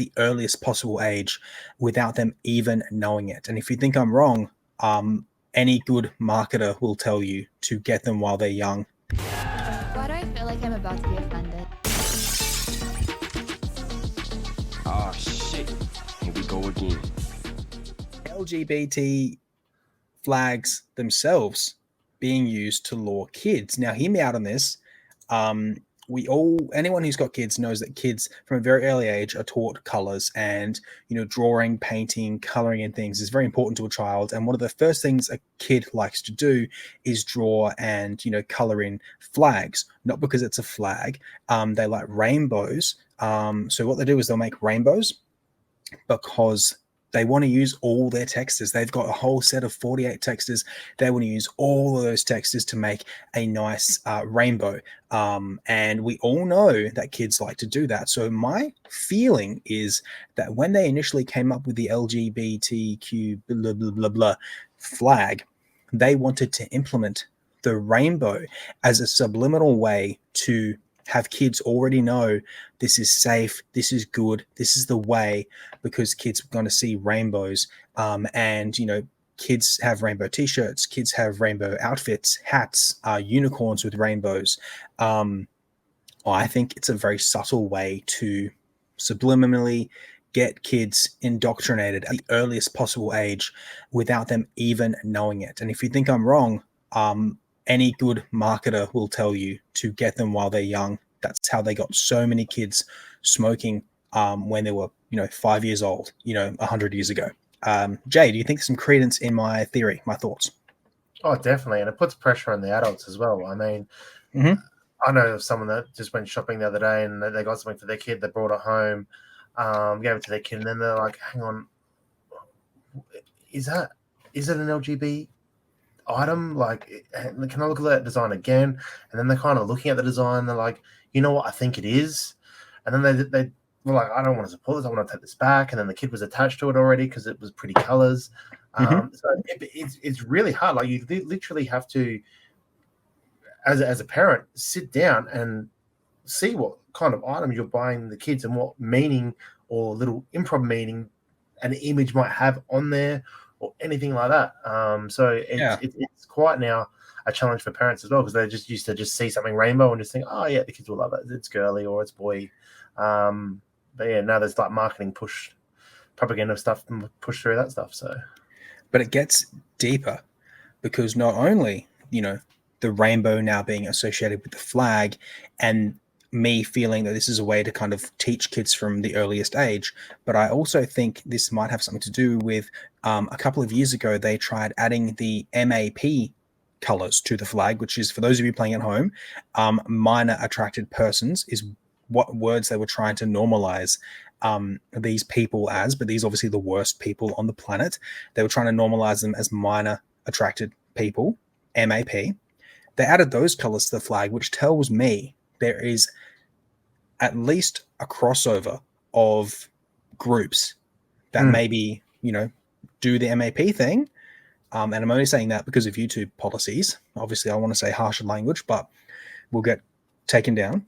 the earliest possible age without them even knowing it. And if you think I'm wrong, any good marketer will tell you to get them while they're young. Why do I feel like I'm about to be offended? Ah, shit. Here we go again. LGBT flags themselves being used to lure kids. Now, hear me out on this. Anyone who's got kids knows that kids from a very early age are taught colors, and drawing, painting, coloring and things is very important to a child. And one of the first things a kid likes to do is draw and color in flags, not because it's a flag. They like rainbows. So what they do is they'll make rainbows because they want to use all their textures. They've got a whole set of 48 textures. They want to use all of those textures to make a nice rainbow. And we all know that kids like to do that. So my feeling is that when they initially came up with the LGBTQ blah, blah, blah, blah flag, they wanted to implement the rainbow as a subliminal way to have kids already know this is safe, this is good, this is the way, because kids are going to see rainbows. And kids have rainbow t-shirts, kids have rainbow outfits, hats, unicorns with rainbows. I think it's a very subtle way to subliminally get kids indoctrinated at the earliest possible age without them even knowing it. And if you think I'm wrong, any good marketer will tell you to get them while they're young. That's how they got so many kids smoking when they were, 5 years old, 100 years ago. Jay, do you think there's some credence in my theory, my thoughts? Oh, definitely. And it puts pressure on the adults as well. I mean, I know of someone that just went shopping the other day and they got something for their kid. They brought it home, gave it to their kid. And then they're like, hang on, is it an LGBT item? Like, can I look at that design again? And then they're kind of looking at the design. They're like, you know what? I think it is. And then they were like, I don't want to support this. I want to take this back. And then the kid was attached to it already because it was pretty colors. So it's really hard. Like, you literally have to, as a parent, sit down and see what kind of items you're buying the kids and what meaning or little improv meaning an image might have on there or anything like that. So it's quite now a challenge for parents as well, because they just used to just see something rainbow and just think, oh yeah, the kids will love it. It's girly or it's boy. But yeah, now there's like marketing push, propaganda stuff push through that stuff. So, but it gets deeper, because not only, the rainbow now being associated with the flag, and me feeling that this is a way to kind of teach kids from the earliest age, but I also think this might have something to do with a couple of years ago, they tried adding the MAP colors to the flag, which is, for those of you playing at home, minor attracted persons is what words they were trying to normalize these people as, but these obviously the worst people on the planet. They were trying to normalize them as minor attracted people, MAP. They added those colors to the flag, which tells me there is at least a crossover of groups that maybe, do the MAP thing. And I'm only saying that because of YouTube policies. Obviously, I want to say harsher language, but we'll get taken down.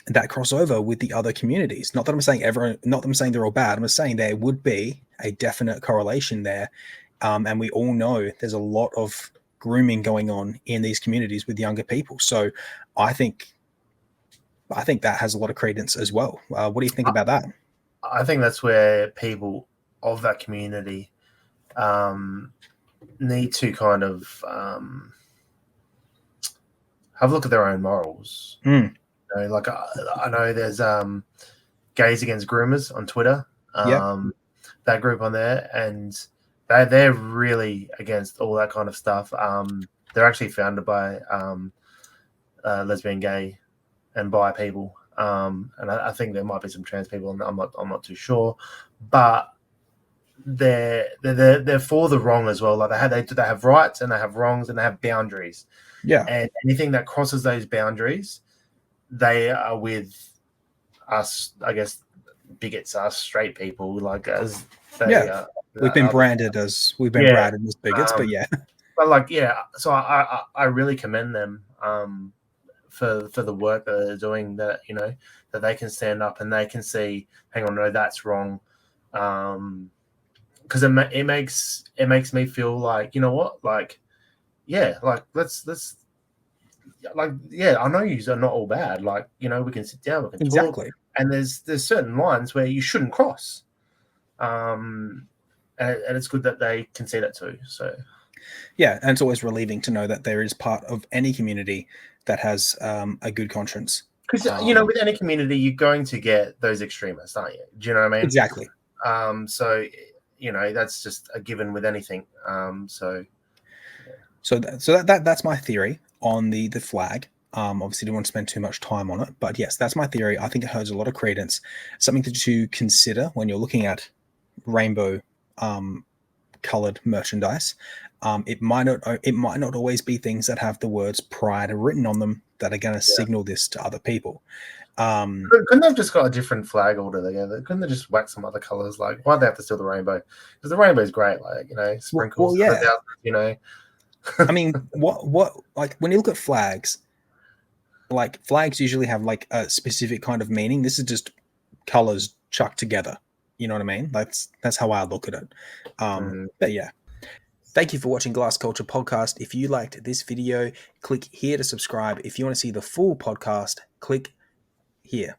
That crossover with the other communities. Not that I'm saying they're all bad. I'm just saying there would be a definite correlation there. And we all know there's a lot of grooming going on in these communities with younger people. So I think that has a lot of credence as well. What do you think about that? I think that's where people of that community need to kind of have a look at their own morals. Like I know there's Gays Against Groomers on Twitter, that group on there, and they're really against all that kind of stuff. They're actually founded by lesbian, gay, and bi people, and I think there might be some trans people, and I'm not too sure, but they're for the wrong as well. Like they have rights and they have wrongs and they have boundaries. Yeah, and anything that crosses those boundaries, they are with us, I guess, bigots, us straight people, like as they we've been branded as branded as bigots, but so I really commend them for the work that they're doing, that that they can stand up and they can see, hang on, no, that's wrong. Because it makes me feel like, you know what, like, yeah, like let's like, yeah, I know you are not all bad. Like, we can sit down, we can talk, Exactly. and there's certain lines where you shouldn't cross. And it's good that they can see that too. So Yeah, and it's always relieving to know that there is part of any community that has a good conscience. because with any community, you're going to get those extremists, aren't you? Do you know what I mean? Exactly. So that's just a given with anything. So that's my theory on the flag. Obviously, don't want to spend too much time on it, but yes, that's my theory. I think it holds a lot of credence. Something to consider when you're looking at rainbow colored merchandise. It might not always be things that have the words pride written on them that are going to signal this to other people. Couldn't they have just got a different flag altogether? Couldn't they just whack some other colors? Like, why'd they have to steal the rainbow? Because the rainbow is great, like, sprinkles. Well, yeah. I mean, what like when you look at flags, like flags usually have like a specific kind of meaning. This is just colors chucked together. You know what I mean? That's how I look at it. But yeah. Thank you for watching Glass Culture Podcast. If you liked this video, click here to subscribe. If you want to see the full podcast, click here.